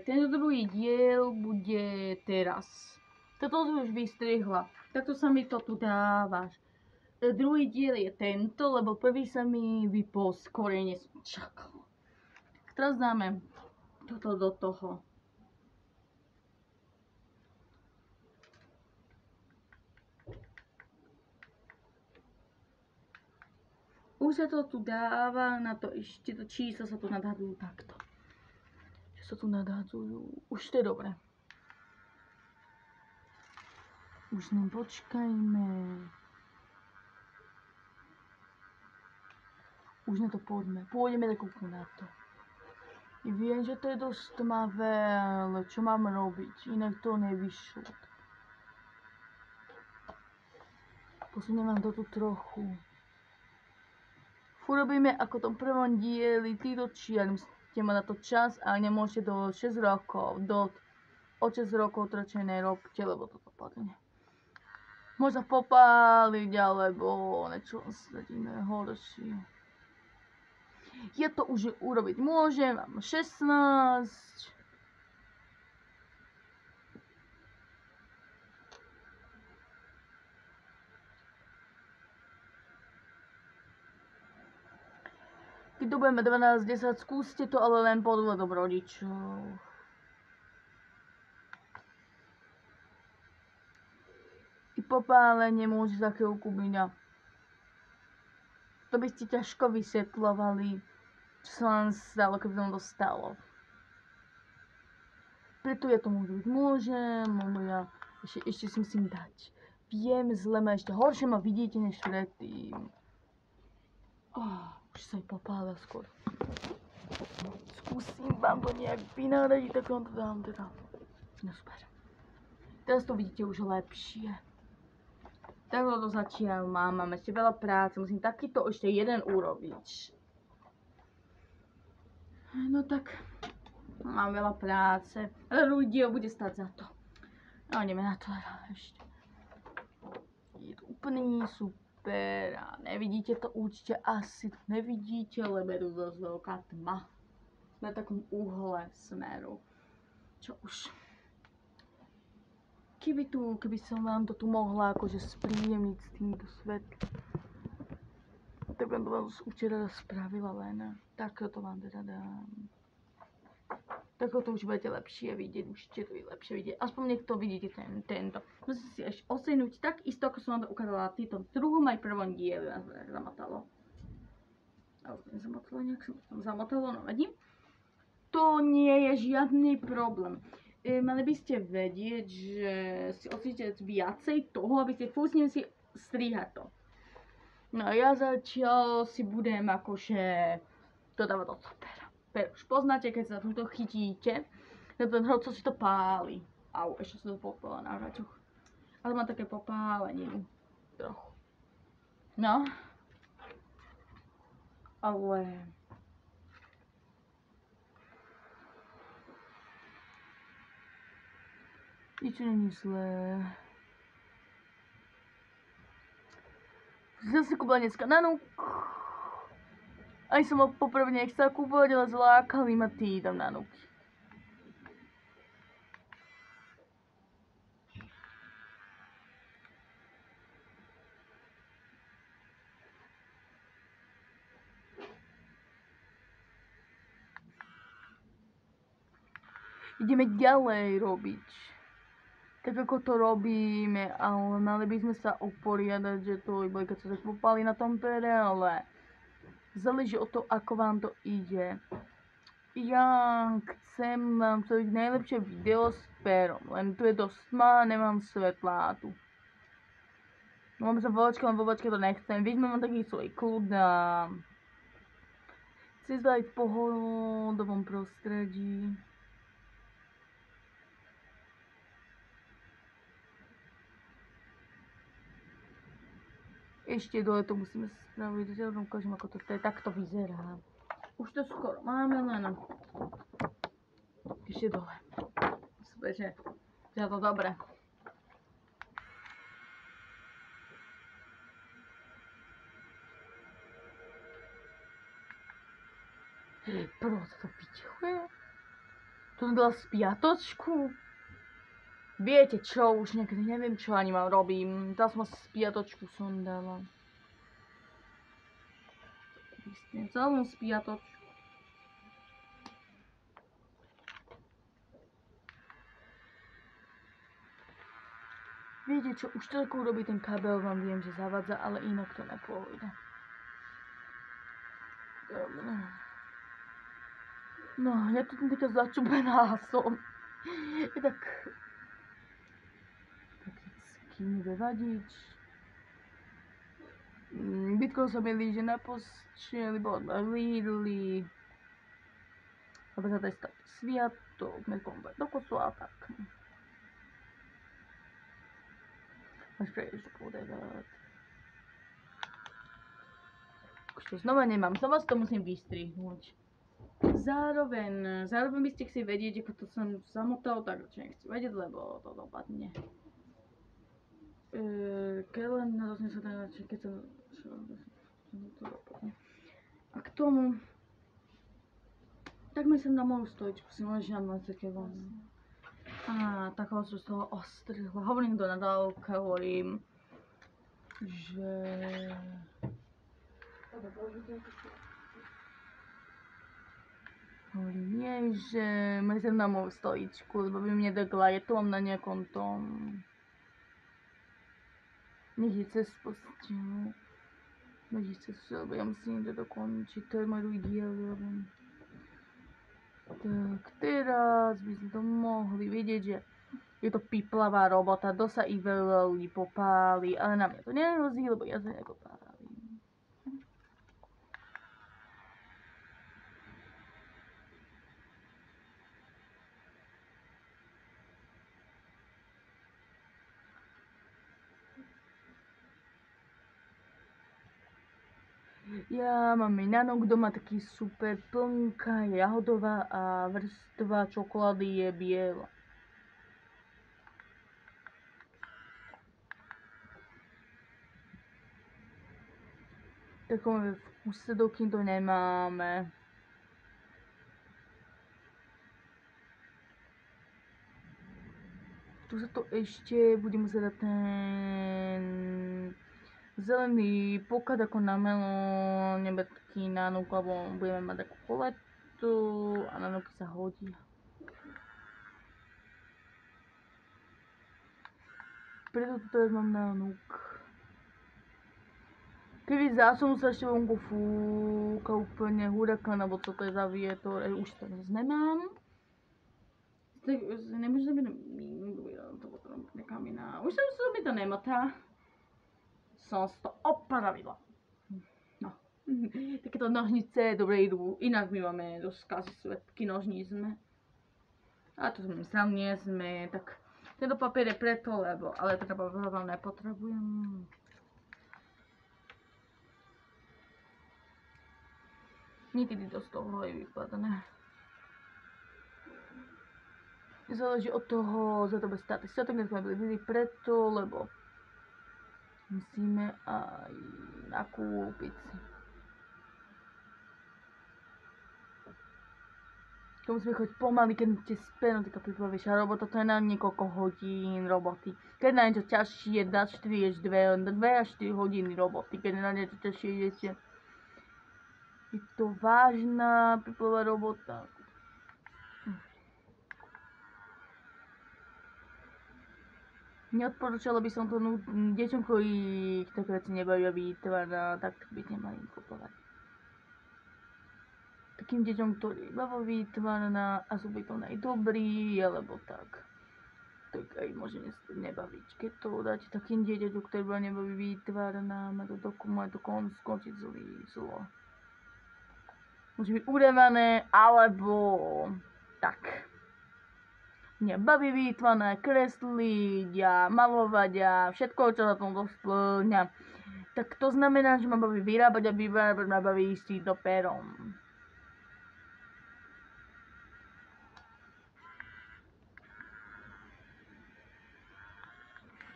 Tento druhý diel bude teraz. Toto som už vystrihla. Takto sa mi to tu dávaš. Druhý diel je tento, lebo prvý sa mi vypol skorej, než som čakala. Teraz dáme toto do toho. Už sa to tu dáva, na to ešte to čísla sa tu nadhadzujú takto. Že sa tu nadhadzujú. Už to je dobré. Už nám počkajme. Už na to poďme. Pôjdeme tak úplne na to. I viem, že to je dosť tmavé, ale čo mám robiť? Inak to nevyšlo. Posuniem vám to tu trochu. Urobíme ako v tom prvom dieli, títo čiarm ste mali na to čas a nemôžete do 6 rokov, od 6 rokov to radšej nerobte, lebo to dopadne. Možno popáliť, alebo niečo iné horšie. Ja to už urobiť môžem, mám 16. Keď to budeme 12, 10, skúste to, ale len pod vplyvom rodičov. I popálenie môže za chvíľku byť. To by ste ťažko vysvetľovali, čo sa vám stalo, keby som to stalo. Preto ja to môžem, lebo ja ešte si musím dať. Viem, zle ma ešte horšie ma vidíte než predtým. Už sa mi popála skôr. Skúsim vám to nejak vynáradiť, tak vám to dám teda. No super. Teraz to vidíte už lepšie. Takto to zatiaľ mám ešte veľa práce, musím takýto ešte jeden urobiť. No tak, mám veľa práce, ale ľudia bude stať za to. No ideme na to ešte. Je to úplný super a nevidíte to určite, asi to nevidíte, lebo je tu dosť veľká tma. Sme v takom uhle smeru, čo už. Keby som vám to tu mohla akože spríjemniť s týmto svetlom, tak vám to včera spravila len. Takto to vám teda dám. Takto to už budete lepšie vidieť, určite to lepšie vidieť. Aspoň niekto vidíte tento. Musíte si ešte osenúť tak isto, ako som vám to ukázala v tom druhom aj prvom dieli. Nás to zamotalo. Alebo to nezamotalo, nejak som to zamotalo, no vedím. To nie je žiadny problém. Mali by ste vedieť, že si odsíte viacej toho, aby ste fúsnili si strihať to. No a ja zatiaľ si budem akože to dávať do topera. Už poznáte, keď sa túto chytíte, ten hroco si to páli. Au, ešte sa to popála na hračoch. Ale má také popáleninu. Trochu. No. Ale nič není zlé. Som si kúpila dneska nanúk. Aj som ho poprvé nechcela kúpovať, ale zlákali ma tí tam nanúky. Ideme ďalej robiť. Tak ako to robíme, ale mali by sme sa uporiadať, že to iba keď sa tak popáli na tom pere, ale záleží o to, ako vám to ide. Ja chcem vám spraviť najlepšie video s perom, len tu je dosť tma, nemám svetlá tu. Mám sa vo vočke to nechcem, vidíme mám taký svoj kľud a chci sa aj v pohodovom prostredí. Ešte dole to musíme spraviť, že vám ukážem, ako to takto vyzerá. Už to skoro máme, len ešte dole. Super, že je to dobré. Proto to pičuje. To som dala spiatočku. Viete čo, už niekedy neviem čo ani mám robím. Dala som spiatočku som dala. Celú spiatočku. Viete čo, už toľko urobí ten kabel, vám viem, že zavadza, ale inak to nepôjde. Dobre. No, ja tu taká začubená som. Je tak skýne vadič. Bytkol sa mi líže na posteli, bol na Lidli. Aby sa tady stať sviatok, nekom do kostola a tak. Až prejdeš do podávať. Už to znova nemám, znova si to musím vystrihnúť. Zároveň by ste chceli vedieť, ako to som zamotal, tak čo nechci vedieť, lebo to dopadne. Keď len rozne sa teda, keď sa to dopadne. A k tomu, tak myslím na moju stoličku, si môžeš na 20 kg. A takého som z toho ostrihla. Hovorím do nadávka, hovorím, že... Hovorím jej, že myslím na moju stoličku, lebo by mne dekla, je to mám na nejakom tom... Nech je cez postelu. Nech je cez postelu, lebo ja musím to dokončiť, to je môj druhý diel, hovorím. Tak teraz by sme to mohli vidieť, že je to piplavá robota, dosť sa i veľa ľudí popáli, ale na mňa to nerozí, lebo ja sa nepopálim. Ja mám minánok doma taký super, plnká jahodová a vrstva čokolády je biela. Takové vkuse, dokým to nemáme. Tu sa to ešte bude musieť dať ten zelený poklad ako na melón, nebo taký nánuk, lebo budeme mať takú koletu a nánuky sa hodia. Preto tu teraz mám nánuk. Keby zásunu sa ešte vonku fúka úplne hurikán, alebo co to je za vietor, už to zase nemám. Nemôžem byť to potom nekam iná. Už som mi to nemotá. Som si to opravila. No. Takéto nožnice dobre idú, inak my máme dosť kazy svetky nožníc sme. A to sme sám nie sme, tak tento papier je preto, lebo, ale teda papier vám nepotrebujem. Niekedy to z toho je vypadné. Záleží od toho, za to bude stáť. Sviatok sme byli preto, lebo musíme aj nakúpiť si. To musíme chodiť pomaly, keď ste späť, taká pripravíša robota, to je na niekoľko hodín roboty. Keď na niečo ťažšie je 4 až 2 až 4 hodiny roboty, keď na niečo ťažšie idete. Je to vážna pripravá robota. Neodporúčala by som to deťom, ktorých také veci nebavia výtvarná, tak by nemali kupovať. Takým deťom, ktorí baví výtvarná a sú by to najdobrí, alebo tak aj môže nebaviť. Keď to dáte takým dieťaťom, ktorý ba nebaví výtvarná, má to skončiť zlo. Môže byť urevané, alebo tak. Mňa baví výtvarné, kresliť a malovať a všetko, čo sa tomto splňa. Tak to znamená, že ma baví vyrábať a vyrábať ma baví ísť týmto perom.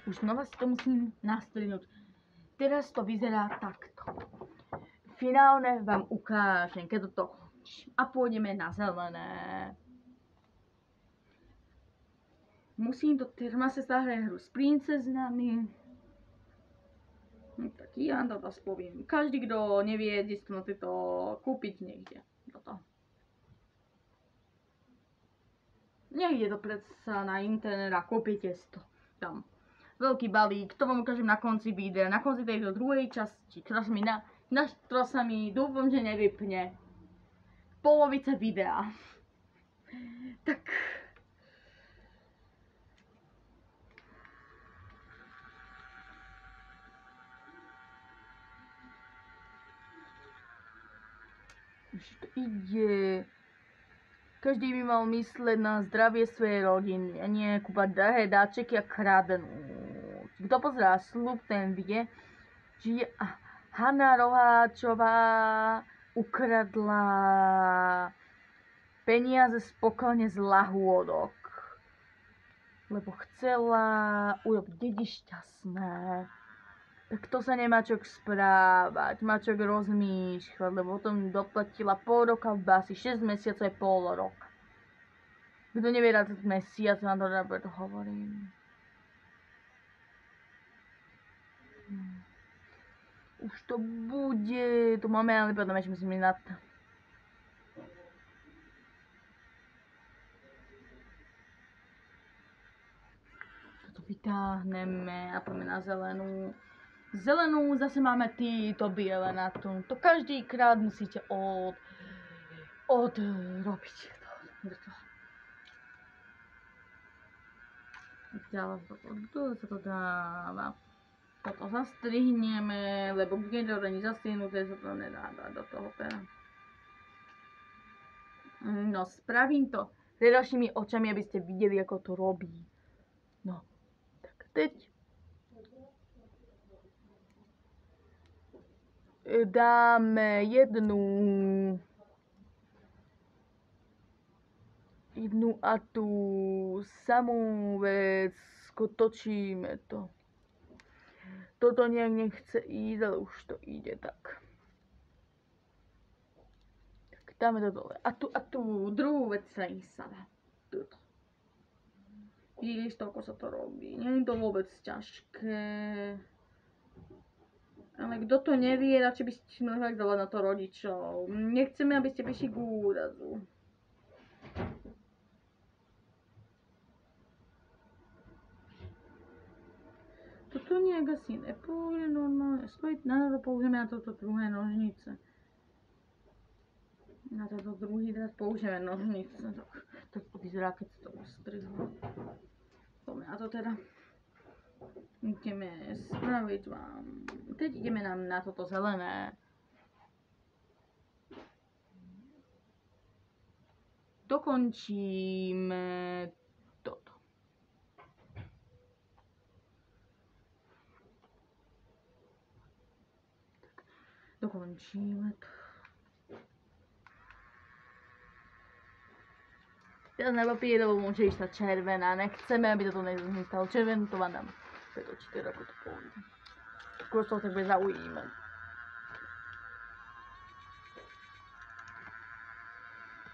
Už znova si to musím nastrihnúť. Teraz to vyzerá takto. Finálne vám ukážem, keď to končí. A pôjdeme na zelené. musím to, teraz sa zahraje hru s princeznami. Tak ja to vás poviem. Každý, kto nevie, kde si to na to kúpiť, niekde. Toto. Niekde to predsa na internet a kúpite si to tam. Veľký balík, to vám ukážem na konci videa, na konci tejto druhej časti, ktorá sa mi dúfam, že nevypne. Polovica videa. Tak. Už to ide. Každý by mal mysleť na zdravie svojej rodiny a nie kúpať drahé dáčeky a kradnúť. Kto pozerá Sľub, ten vie, že Hana Roháčová ukradla peniaze z poklane z lahôdok, lebo chcela urobiť deti šťastné. Tak to sa nemá čo správať, má čo rozmýšľať, lebo potom doplatila pol roka v bázi, 6 mesiacov je pol rok. Kto nevie rád mesiac, na to preto hovorím. Už to bude, tu máme, ale potom ešte musíme na to. Toto vytáhneme a poďme na zelenú. Zelenú zase máme to biele na tom. To každýkrát musíte odrobiť. Ďalej toto sa to dáva. Toto zastrihneme, lebo keď to není zastrihnuté, sa to nedá do toho pera. No, spravím to pred vašimi očami, aby ste videli, ako to robí. No, tak teď dáme jednu a tú samú vec, točíme to. Toto nejak nechce ísť, ale už to ide tak. Tak dáme to dole. A tú druhú vec sa dá. Tuto. Vidíš, toľko sa to robí. Nie je to vôbec ťažké. Ale kto to nevie, radšej by ste mohli dávať na to rodičov. Nechceme, aby ste prišli k úrazu. Toto nejak asi nepôjde normálne. Na to použijeme na toto druhé nožnice. Na toto druhý raz použijeme nožnice. Tak to vyzerá, keď sa to ostrihlo. Poďme na to teda. Ideme spraviť vám. Teď ideme na toto zelené. Dokončíme toto. Dokončíme to. Teraz na papierovu môže ísť tá červená. Nechceme, aby toto nezostalo. Červenú to vám dám pretočiť, ako to pôjde. Skôr sa to tak bude zaujímať.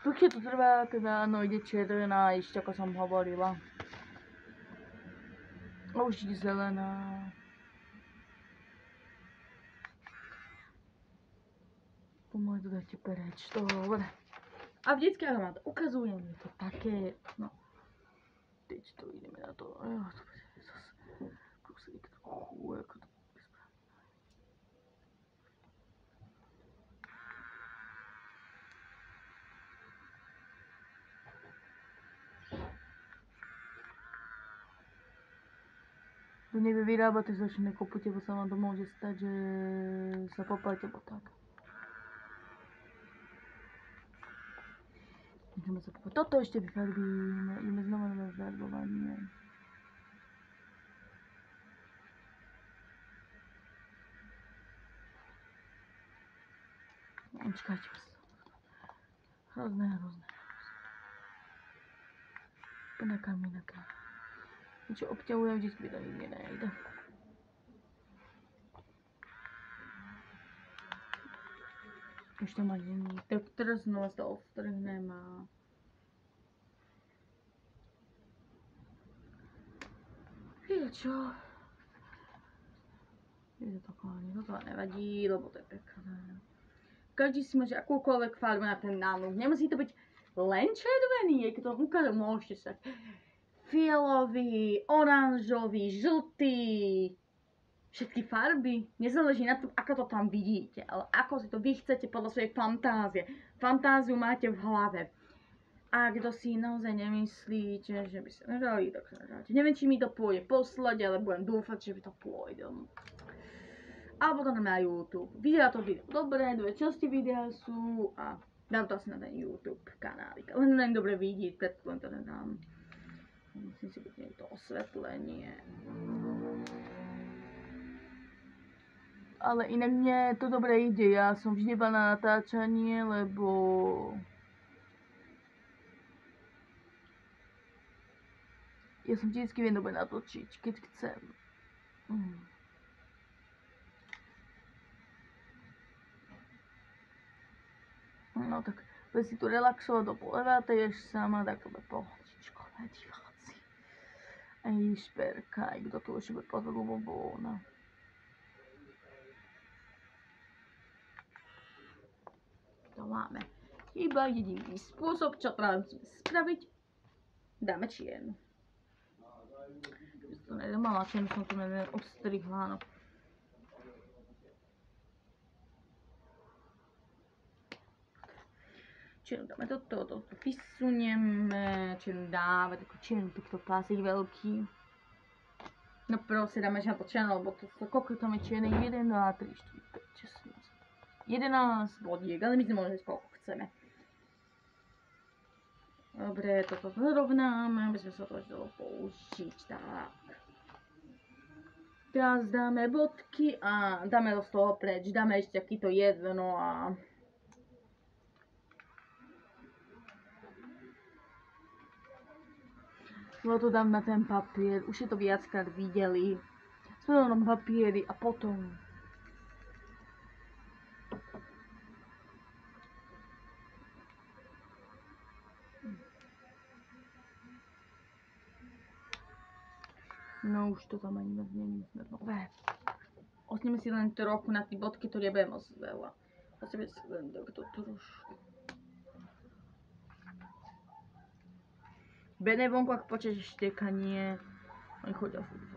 Dlhšie to trvá, teda áno, ide červená, ešte ako som hovorila. A už ide zelená. Pomaly to dajte preč, dobre. A vždycky, ako vám to ukazujem, je to také, no. Teď to ideme na to, to bude zase kúsik trochu, ako to bude správne. To nevie vyrábať, že začne kopúte, bo sa vám to môže stať, že sa popáte, bo tak. Toto ešte vyfarbíme, ideme znova na zarbovanie. Čakajte sa. Hrozné. Nakam. Čo obťahujem, vždycky to nikdy nejde. Už to má není. Tak teraz znova sa odstrhnem a čo? Je to kláne, toto nevadí, lebo to je pekné. Každý si môže akúkoľvek farbu na ten nánuk. Nemusí to byť len červený, je to ukážem, môžete sa fialový, oranžový, žltý, všetky farby. Nezáleží na tom, ako to tam vidíte, ale ako si to vy chcete podľa svojej fantázie. Fantáziu máte v hlave. A kto si naozaj nemyslíte, že by sa nedali, tak sa nedáte. Neviem, či mi to pôjde poslať, ale budem dúfať, že by to pôjde. Alebo to na YouTube. Vyzerá to video dobre, 2 časti videa sú a dám to asi na ten YouTube kanálik. Len neviem dobre vidieť, preto len to nedám. Musím si byť to osvetlenie. Ale inak mne to dobre ide, ja som vždy iba na natáčanie, lebo ja som vždycky viem dobre natočiť, keď chcem. No tak budem si tu relaxovať do 8:30 až sama, tak to bude pohodičko, diváci. Ej, šperka, aj kto tu už bude podľubovná. To máme. Iba jediný spôsob, čo treba spraviť, dáme čiernu. To nemala, čím som tu ostrihla, no. Čiernu dáme toto vysunieme, čiernu dáme, takú čiernu, takto pásik veľký. No proste dáme na to čiernu, lebo to koľko tam je čierne, 1, 2, 3, 4, 5, 6, 11 bodiek, ale my si môžeme koľko chceme. Dobre, toto zrovnáme, aby sme sa to dalo použiť, tak. Teraz dáme bodky a dáme to z toho preč, dáme ešte takýto jedno a to dám na ten papier, už je to viackrát videli. Sme na papieri a potom no už to tam ani není nové. Osneme si len trochu na tie bodky, to nebude moc veľa. Osneme si len takto trošku. Bene vonku, ak počuješ štekanie, oni chodia furt.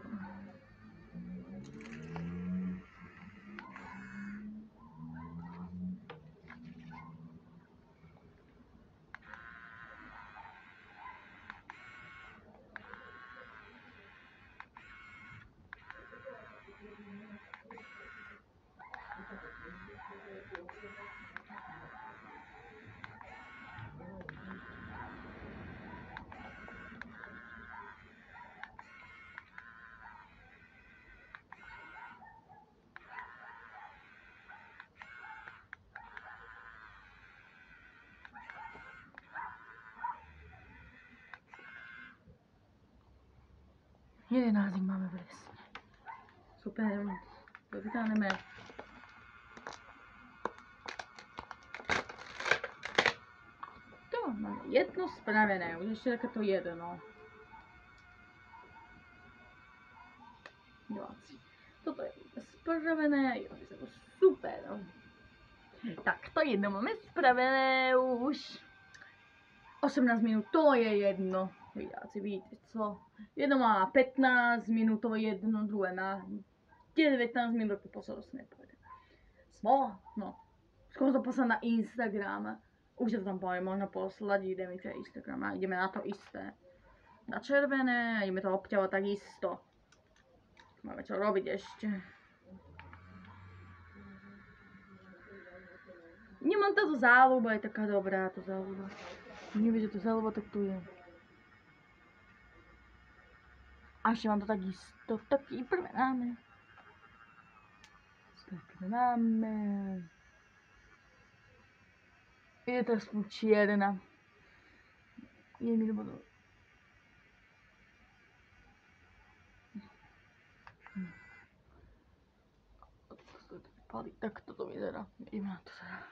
Jedenáct máme presne. Super, vytáhneme. To máme jedno spravené, už ešte takéto jedno. 20. Toto je spravené, jo, to super. Tak, to jedno máme spravené už. 18 minút, to je jedno. Vidáci, vidíte co? Jedno má 15 minút, to jedno, druhé má 19 minút, to pozor, nepôjde. Smola, no. Skôr to poslať na Instagram. Už to tam poviem, možno poslať, ideme na Instagram a ideme na to isté. Na červené, ideme to obťahovať takisto. Máme čo robiť ešte. Nemám táto záľuba, je taká dobrá to záľuba. Neviem, že to záľuba tak tu je. A ešte mám to takisto, taký prvé máme. Taký máme. Je teraz čierna. Je mi to budú. Tak toto vyzerá. Ideme na to teda.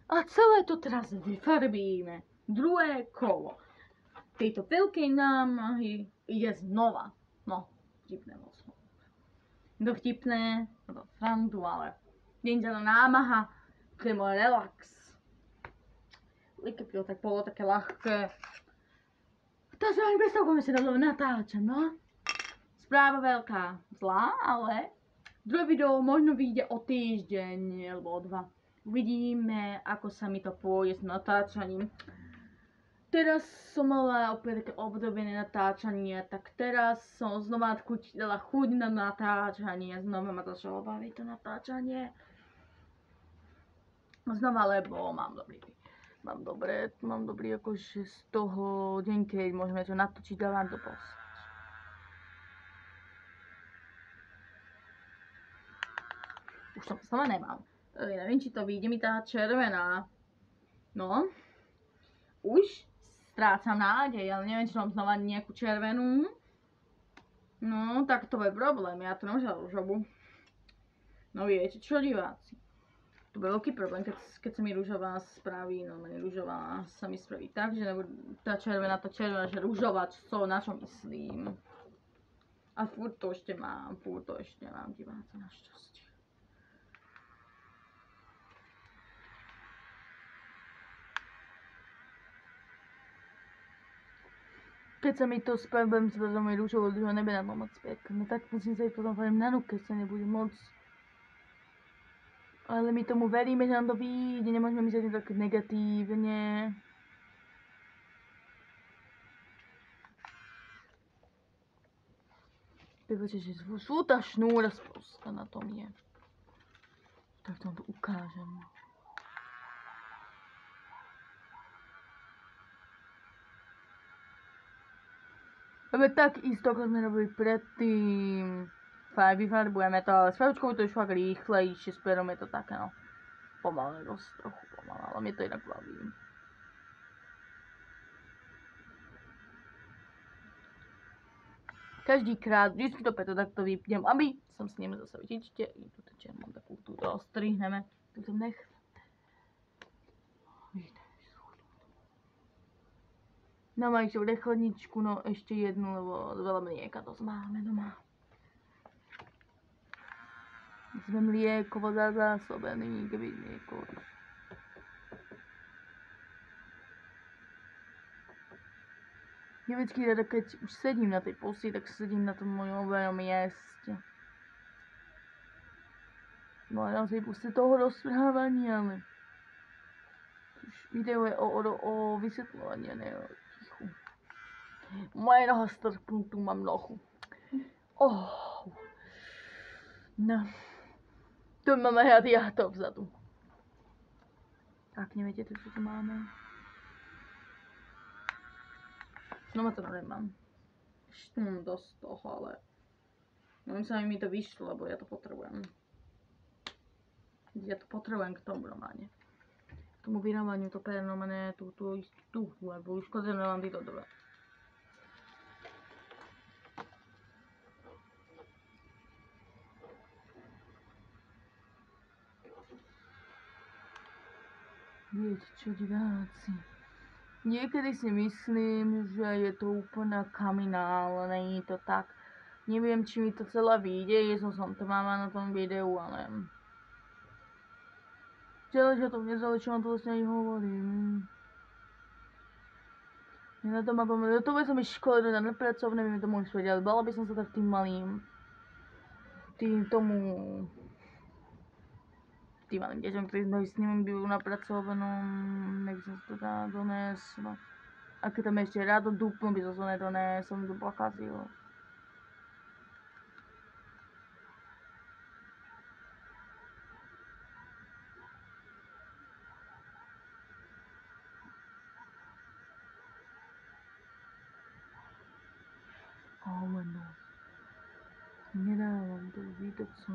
A celé to teraz vyfarbíme. Druhé kolo. Tejto veľkej námahy ide znova. No, vtipné moc. To vtipné, to srandu, ale nie je to námaha, to je môj relax. Keď to tak bolo také ľahké. To sa ani predstavujeme sa dalo natáčať, no. Správa veľká, zlá, ale druhé video možno vyjde o týždeň alebo o 2. Uvidíme, ako sa mi to pôjde s natáčaním. Teraz som mala opäť také obdobie na natáčanie, tak teraz som znova dala chuť na natáčanie, znova ma začalo baviť to natáčanie. Znova, lebo mám dobrý akože z toho deň, keď môžeme to natočiť a vám to poslať. Už to znova nemám. Neviem, či to vyjde mi tá červená. No. Už strácam nádej, ale neviem, či mám znova nejakú červenú. No, tak to je problém, ja to nemôžem rúžovú. No viete čo, diváci? To bude veľký problém, keď sa mi rúžová spraví, no rúžová sa mi spraví tak, že tá červená, že rúžová, na čo myslím. A furt to ešte mám, diváci, našťastie. Keď sa mi to spravím s veľmi rúžovou, že ho nebude moc pekné, tak musím sa ísť potom farím na ruke, sa nebude moc. Ale my tomu veríme, že nám to vyjde, nemôžeme myslieť tak negatívne. Pretože že sú tá šnúra sprostá na tom je. Tak to vám to ukážem. Ale tak isto, ako sme robili predtým. Vyfarbujeme to, ale s farbičkou to je fakt rýchlejšie, s perom je to také no pomalé, dosť trochu pomalé, ale mne to inak baví. Každýkrát, vždycky to preto takto vypnem, aby som s ním zase vidíte, túto červenú takú túto ostrihneme, túto nechcete. No majú ešte chladničku, no ešte jednu, lebo veľa mlieka to máme doma. Sme mliekovo zásobení, keby mlieko. Ja vždycky rada, keď už sedím na tej posti, tak sedím na tom mojom obľúbenom mieste. No a naozaj pustiť toho rozprávania, ale už video je o vysvetľovaní, ne o tichu. Moje noha strpnutú mám nohu. No. Tu máme radiátor vzadu. Tak, neviete, čo tu máme. Znova to nemám. Štún dosť toho, ale no sa mi to vyšlo, lebo ja to potrebujem. Ja to potrebujem k tomu románe. K tomu vyrábaniu to pernomene tú, lebo už škodené mám títo dva. Viete čo, diváci? Niekedy si myslím, že je to úplná kamina, ale není to tak. Neviem, či mi to celé vyjde, som to mama na tom videu, ale že to nezáleží, čo vám to vlastne aj hovorím. Ja na to mám povedať, to by som ísť škole do nepracovné, by mi to mohli spraviť, ale bala by som sa tak tým malým, tým deťom, ktorí sme s nimi byli na pracovnom, nech som sa to dá donesla. A keď tam ešte rádo dupnú, by som sa nedonesol, mi to pokazilo. Ale no, nedávam to vidieť, co?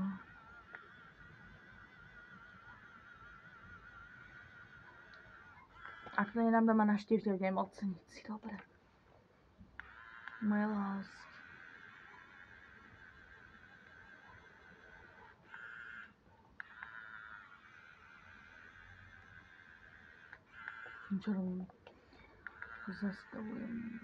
Ak to nedám doma naštívte, budem oceniť si, dobre. Moje lásky. Čo robím? Zastavujem.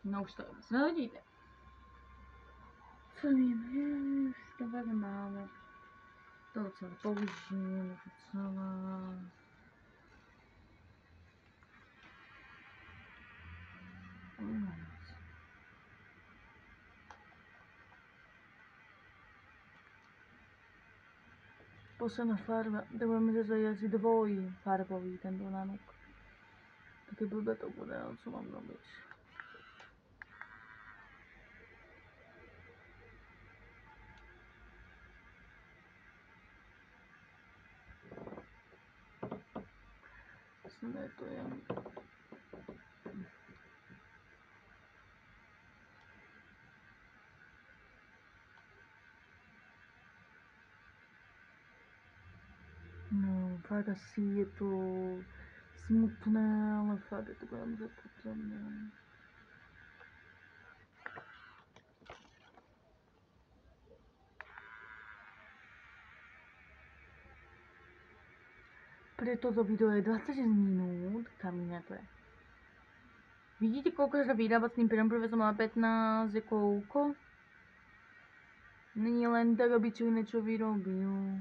No už to vůbec nevidíte. Co víme, už to tady máme. To docela použijeme, docela. Posledná farba, to budeme řezat asi dvojfarbový tento nanuk. Taky blbě to bude, ale co mám robiť? Ne, to je... No, fakt asi je to smutné, ale fakt je to bude muset potřebné. Pre toto video je 26 minút, kamíne to je. Vidíte, koľko sa vyrába s tým premprvesom, ale 15 je koľko? Není len tak, aby čo niečo vyrobil.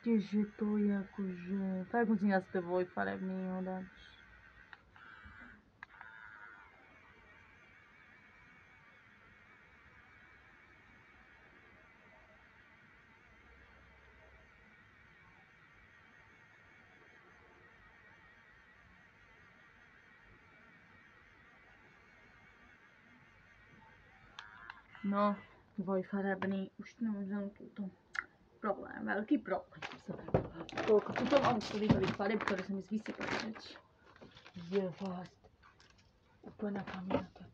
Tiež to je akože... Tak musím asi to dvojfarebný ho dať. No, dvojfarebný, už nemôžem túto. Problém, veľký problém. Koľko tuto mám slivových fareb, ktoré sa mi vysypali hneď. Je fakt úplne kamiata.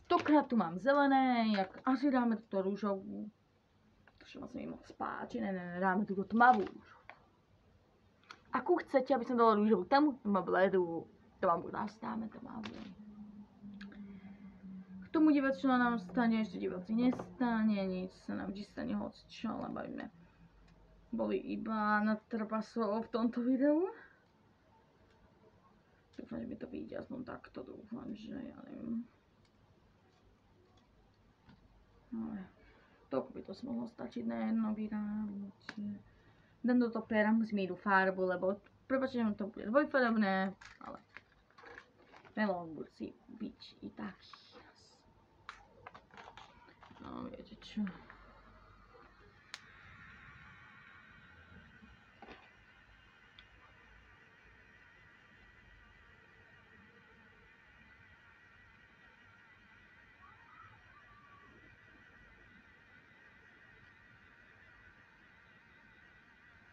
100krát tu mám zelené, jak asi dáme túto rúžovú. To sa mi moc páči, ne, dáme túto tmavú rúžovú. Akú chcete, aby som dala rúžovú, tam má bledú, to vám bude dáme tmavú. K tomu dívať, čo nám stane, ešte dívať si nestane, nič sa nám stane hoci čo, lebo sme boli iba na trpasov v tomto videu. Dúfam, že mi to vyjde aspoň takto, dúfam, že ja neviem. Ale toľko by to mohlo stačiť na jedno vyrábnutie. Dám do toho pera, musím ísť farbu, lebo prepáčte, že to bude dvojfarebné, ale melón musí byť i taký. No, viete čo.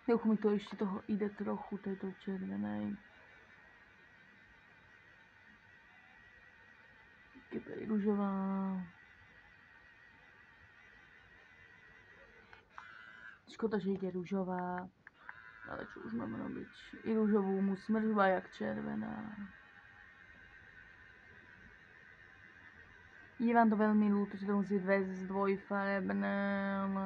Trochu mi to ešte toho ide trochu, tejto červenej. Keď je rúžová. Škoda, že ide rúžová. Ale čo už mám robiť? I rúžovú mu smržba jak červená. Je vám to veľmi ľúto, že to musí byť dvojfarebné, ale...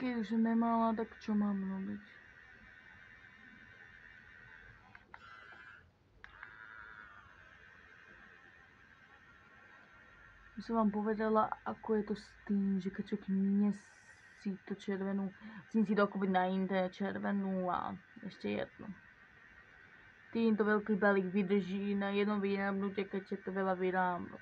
Keď už nemala, tak čo mám robiť? Už som vám povedala, ako je to s tým, že keď človek nesí tú červenú, musím si dokúpiť na internet červenú a ešte jednu. Týmto veľký balík vydrží na jedno vyrábnutie, keď sa to veľa vyrába.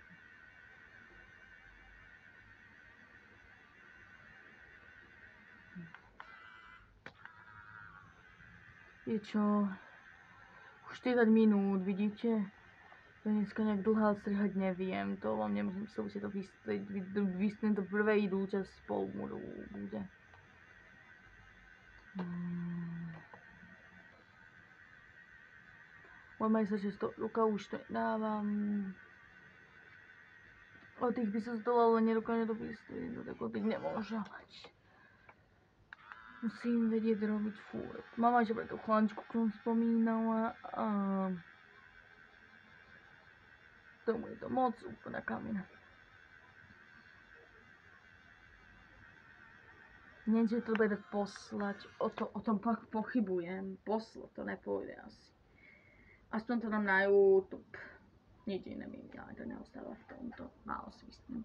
Je čo? Už 40 minút, vidíte? To je dneska nejak dlhá strhať, neviem. To vám nemusím sa to vystať do prvej idúce spolu bude. Môj sa, že to ruka už to dávam. O tých by sa zdolalo, ale neruka nedopísť, no tak o tých nemôže mať. Musím vedieť robiť furt. Mama, že pre tú chlančku, ktorú spomínala, a tomu je to moc úplná kamina. Neviem, či to bude poslať, o tom fakt pochybujem. Poslať to nepôjde asi. Aspoň to dám na YouTube. Nič iné mi ale to neostáva v tomto. Málo si myslím.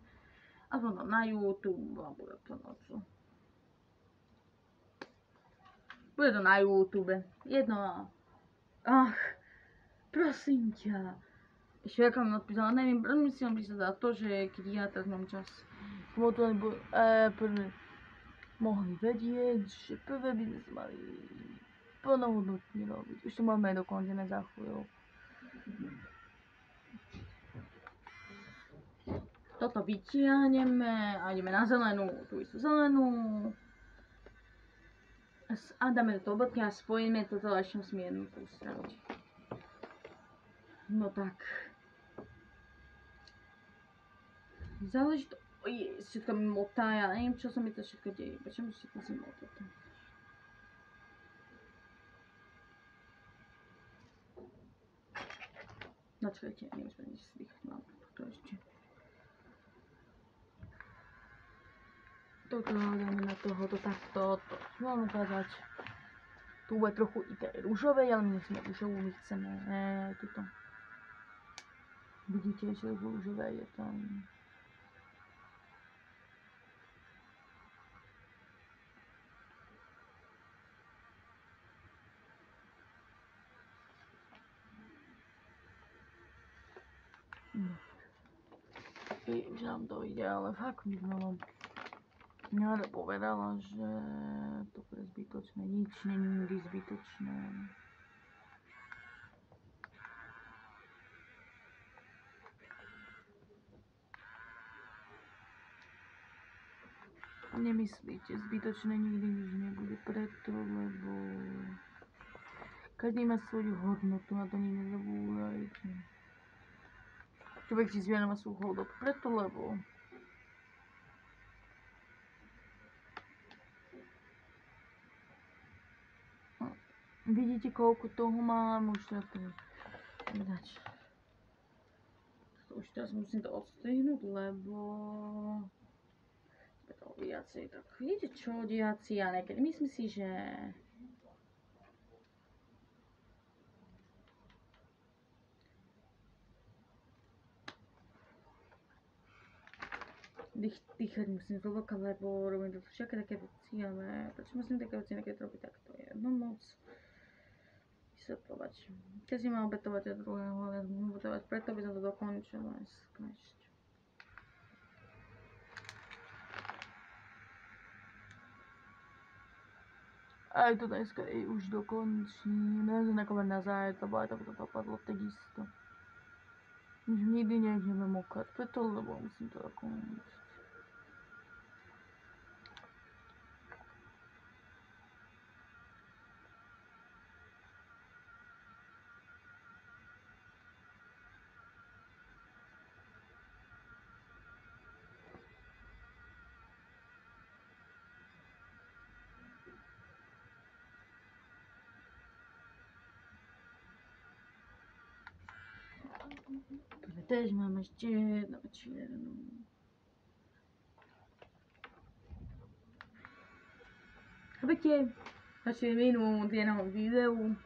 Aspoň to na YouTube a bude to na čo. Bude to na YouTube. Jedno. Ach, prosím ťa. Ešte veľká mi odpísala, neviem, myslím by sa za to, že keď ja teraz mám čas. Prvé mohli vedieť, že prvé by sme mali plnohodnotne robiť. Už to máme dokončené za chvíľu. Toto vytiahneme a ideme na zelenú, tú istú zelenú. A dáme do toho bodky a spojíme toto ešte musím jednu spraviť. No tak. Záleží to, všetko mi motá, ja neviem, čo sa mi to všetko deje, prečo mi všetko si motá. No čakajte, nemusím nič si dýchať, mám to ešte. Toto dáme na tohoto takto, to mám ukázať. Tu bude trochu i tej rúžovej, ale my nechceme rúžovú, my chceme túto. Vidíte, že rúžové je tam. Už nám to ide, ale fakt by znova Ňara povedala, že to bude zbytočné, nič není nikdy zbytočné. Nemyslíte, zbytočné nikdy nič nebude preto, lebo každý má svoju hodnotu, na to nikdy nezabúdajte. Človek si zviera má svoju hodnotu preto, lebo vidíte, koľko toho mám, už to dať. Už teraz musím to odstrihnúť, lebo to viacej tak. Vidíte čo, diaci, a niekedy myslím si, že dýchať musím zhlboka, lebo robím to všetky také veci, ale prečo musím také veci niekedy robiť, tak to je jedno moc vysvetľovať. Keď si mám obetovať od druhého, ale obetovať, preto by som to dokončila dneska ešte. Aj to dneska už dokončím, nezakomať na zájec, lebo aj to by to dopadlo takisto. Už nikdy nejdeme mokať, preto lebo musím to dokončiť. Tež mám ešte jednu čiernu. Chápete? Asi minút v jednom videu.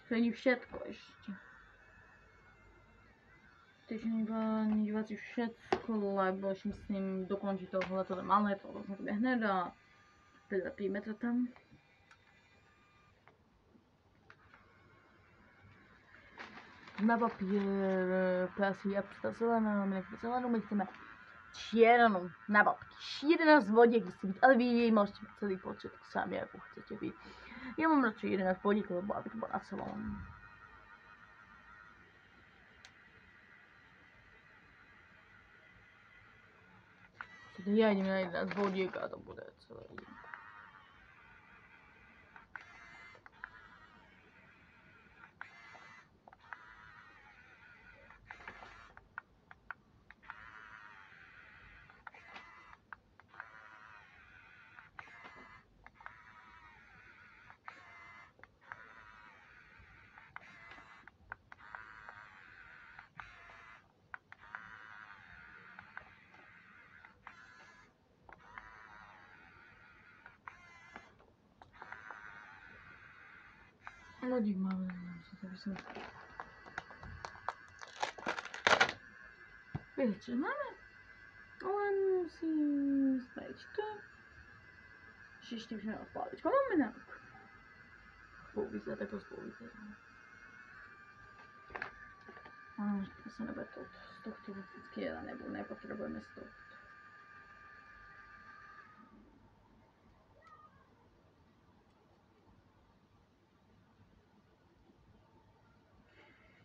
To nie všetko ešte. Takže nedívať si všetko, lebo ešte myslím dokončiť tohle, to malé, to rozhodne hned a prilepíme to tam. Na papier prasí a zelenou, my nechceme zelenú, my chceme čiernu na babky. 11 vodiek musí byť, ale vy môžete mať celý počet sami, ako chcete vy. Ja mám radšej 11 vodiek, lebo aby to bolo na celom. Teda ja idem na 11 vodiek a to bude celé. No dík, máme, aby sme... Viete, čo máme? Len musím spraviť to. Ešte musíme odpáliť. Ko máme na ruk? Spoluvyzerá, takto spoluvyzerá. Áno, že sa nebude to z tohto vždycky nepotrebujeme z tohto.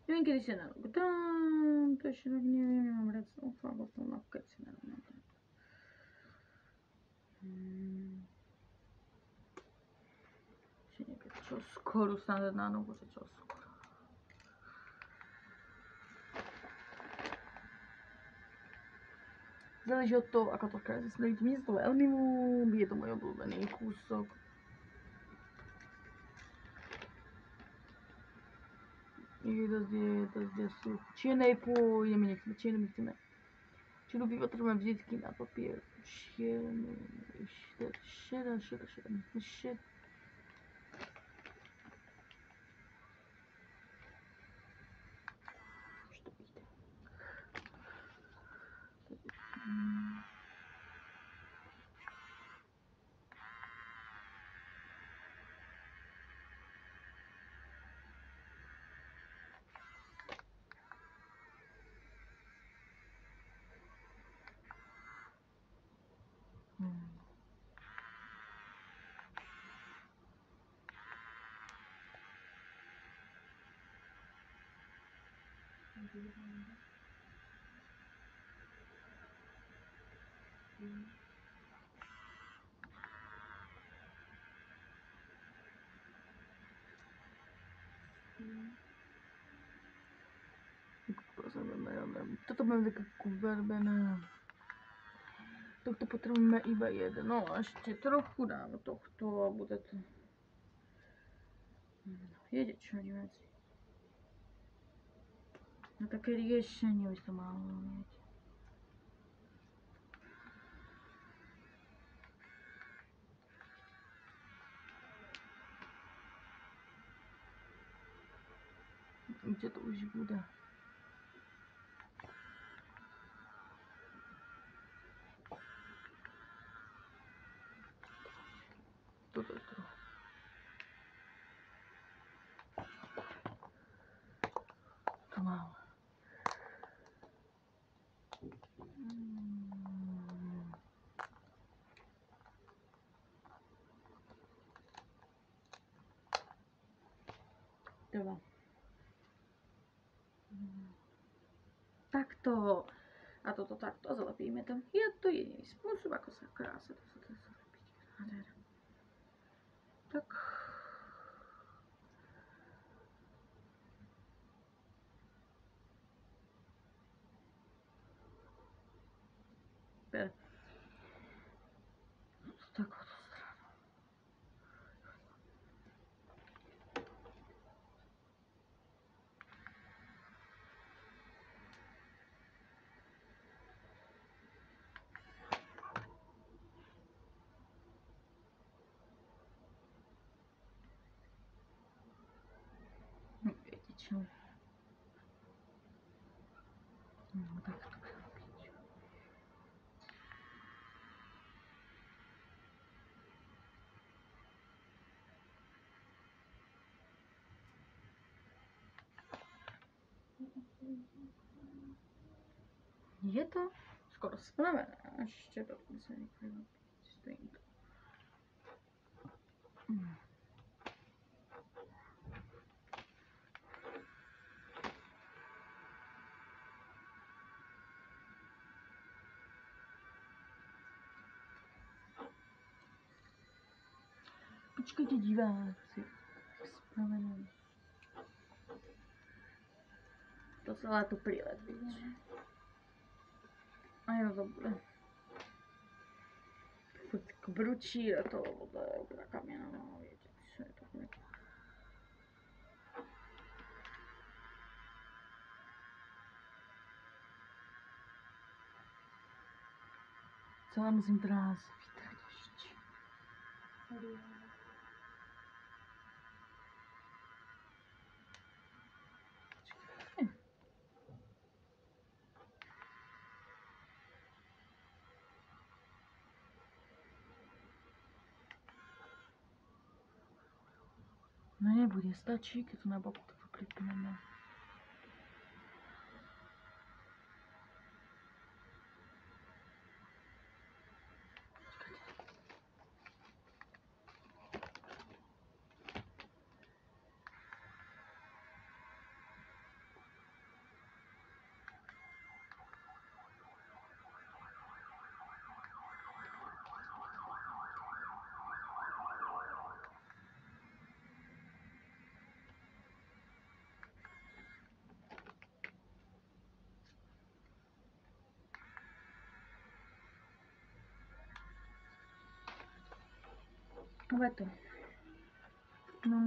Neviem, kedy sa na rok dám, to ešte tak neviem, nemám rád snowfall, potom keď sa na rok dám. Ešte niekedy čo skoro sa na nogu, že čo skoro. Záleží od toho, ako to krásne snojíte. Mne sa to veľmi ľúbi, je to môj obľúbený kúsok. Je sú čiernej pôj, nechceme čierny, chceme. Čiernu pivo potrebujeme vždycky na papier. Čierny, šedá, šed. Už to ide. Toto máme takú verbené. Tohto potrebujeme iba jedno, ešte trochu dáme tohto a bude to... Jede čo, diváci. Na také riešenie by som malo mať. Kde to už bude? Toto je to. To mám. Dobre. Takto. A toto takto zalepíme tam. Je to jediný spôsob, ako sa krásne to sa zalepiť. Tak. Per. Takto stranu. Viete čo? No takto zalepiť. Je to skoro spravené. Ešte to sa neprejde. Stojím tu. Počkajte, diváci. Spravené. To sa dá tu prilepiť. A jo, dobre. Furt bručí a to voda je úplná kamiená, viete, čo je to nejaké. Celé musím teraz vytrať ešte. No nebude, stačí, keď to na boku toto pripneme. Vai to. No.